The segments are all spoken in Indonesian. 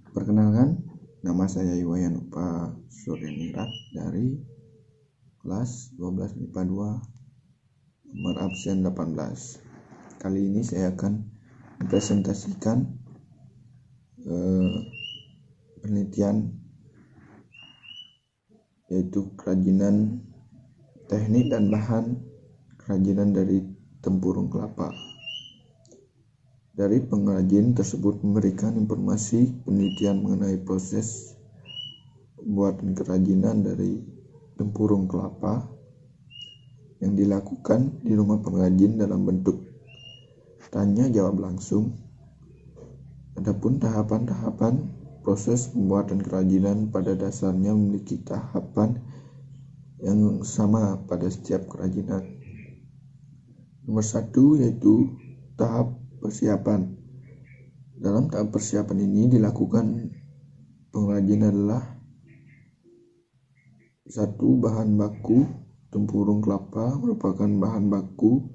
Perkenalkan, nama saya Iwayan Upa Suryanirat dari kelas 12 MIPA 2 nomor absen 18. Kali ini saya akan mempresentasikan penelitian yaitu kerajinan teknik dan bahan kerajinan dari tempurung kelapa. Dari pengrajin tersebut memberikan informasi penelitian mengenai proses pembuatan kerajinan dari tempurung kelapa yang dilakukan di rumah pengrajin dalam bentuk tanya jawab langsung. Adapun tahapan-tahapan proses pembuatan kerajinan pada dasarnya memiliki tahapan yang sama pada setiap kerajinan. Nomor 1 yaitu tahap persiapan. Dalam tahap persiapan ini dilakukan pengrajin adalah 1. Bahan baku. Tempurung kelapa merupakan bahan baku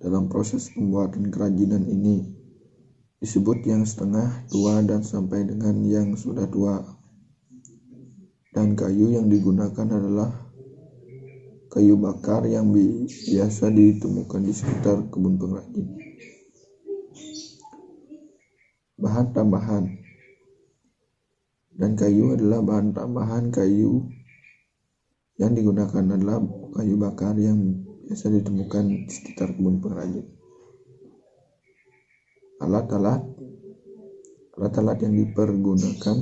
dalam proses pembuatan kerajinan ini. Disebut yang setengah tua dan sampai dengan yang sudah tua. Dan kayu yang digunakan adalah kayu bakar yang biasa ditemukan di sekitar kebun pengrajin. Bahan tambahan dan kayu adalah bahan tambahan. Kayu yang digunakan adalah kayu bakar yang biasa ditemukan di sekitar kebun pengrajin. Alat-alat yang dipergunakan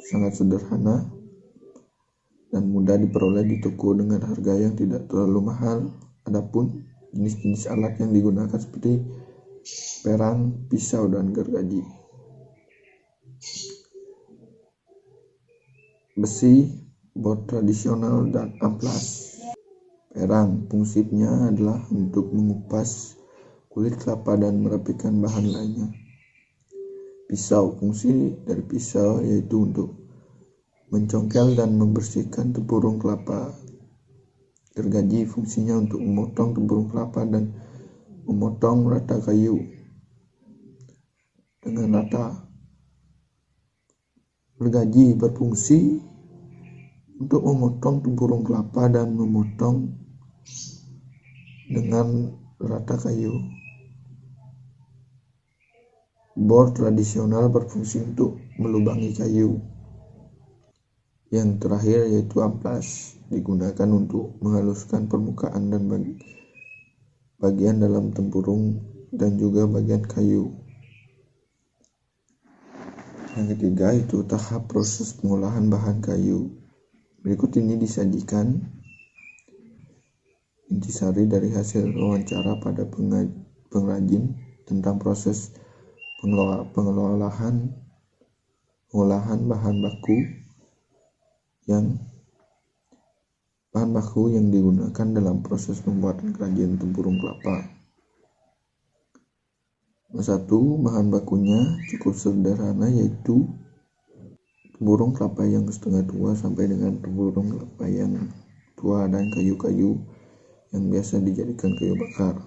sangat sederhana dan mudah diperoleh di toko dengan harga yang tidak terlalu mahal. Adapun jenis-jenis alat yang digunakan seperti perang, pisau, dan gergaji. Besi, bor tradisional, dan amplas. Perang fungsinya adalah untuk mengupas kulit kelapa dan merapikan bahan lainnya. Pisau, fungsi dari pisau yaitu untuk mencongkel dan membersihkan tempurung kelapa. Gergaji fungsinya untuk memotong tempurung kelapa dan memotong rata kayu dengan rata. Gergaji berfungsi untuk memotong tempurung kelapa dan memotong dengan rata kayu. Bor tradisional berfungsi untuk melubangi kayu. Yang terakhir yaitu amplas, digunakan untuk menghaluskan permukaan dan bagian dalam tempurung dan juga bagian kayu. Yang ketiga itu tahap proses pengolahan bahan kayu. Berikut ini disajikan intisari dari hasil wawancara pada pengrajin tentang proses pengolahan bahan baku yang digunakan dalam proses pembuatan kerajinan tempurung kelapa. Nomor 1, bahan bakunya cukup sederhana yaitu tempurung kelapa yang setengah tua sampai dengan tempurung kelapa yang tua dan kayu-kayu yang biasa dijadikan kayu bakar.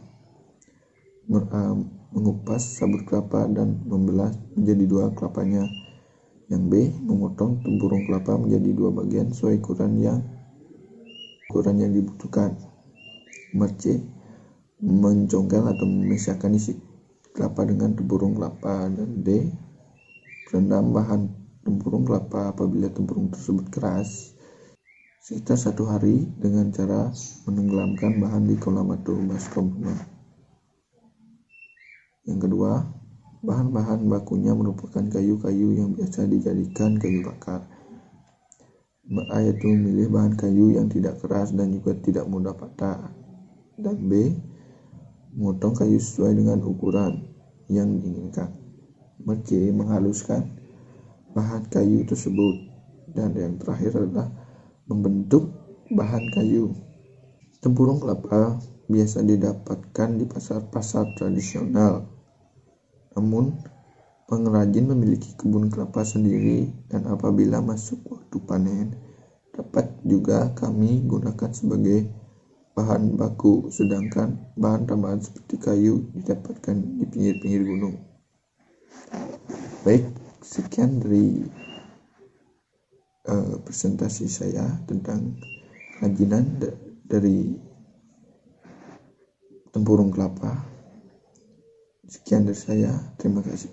Mengupas sabut kelapa dan membelah menjadi 2 kelapanya. Yang B, memotong tempurung kelapa menjadi 2 bagian sesuai ukuran yang dibutuhkan. Nomor C, mencongkel atau memisahkan isi kelapa dengan tempurung kelapa. Dan D, merendam bahan tempurung kelapa apabila tempurung tersebut keras sekitar 1 hari dengan cara menenggelamkan bahan di kolam atau baskom rumah. Yang kedua, bahan-bahan bakunya merupakan kayu-kayu yang biasa dijadikan kayu bakar. A yaitu memilih bahan kayu yang tidak keras dan juga tidak mudah patah. Dan B, memotong kayu sesuai dengan ukuran yang diinginkan. Nomor C, menghaluskan bahan kayu tersebut. Dan yang terakhir adalah membentuk bahan kayu. Tempurung kelapa biasa didapatkan di pasar-pasar tradisional. Namun, pengrajin memiliki kebun kelapa sendiri dan apabila masuk waktu panen, dapat juga kami gunakan sebagai bahan baku, sedangkan bahan tambahan seperti kayu didapatkan di pinggir-pinggir gunung. Baik, Sekian dari presentasi saya tentang kerajinan dari tempurung kelapa. Sekian dari saya, terima kasih.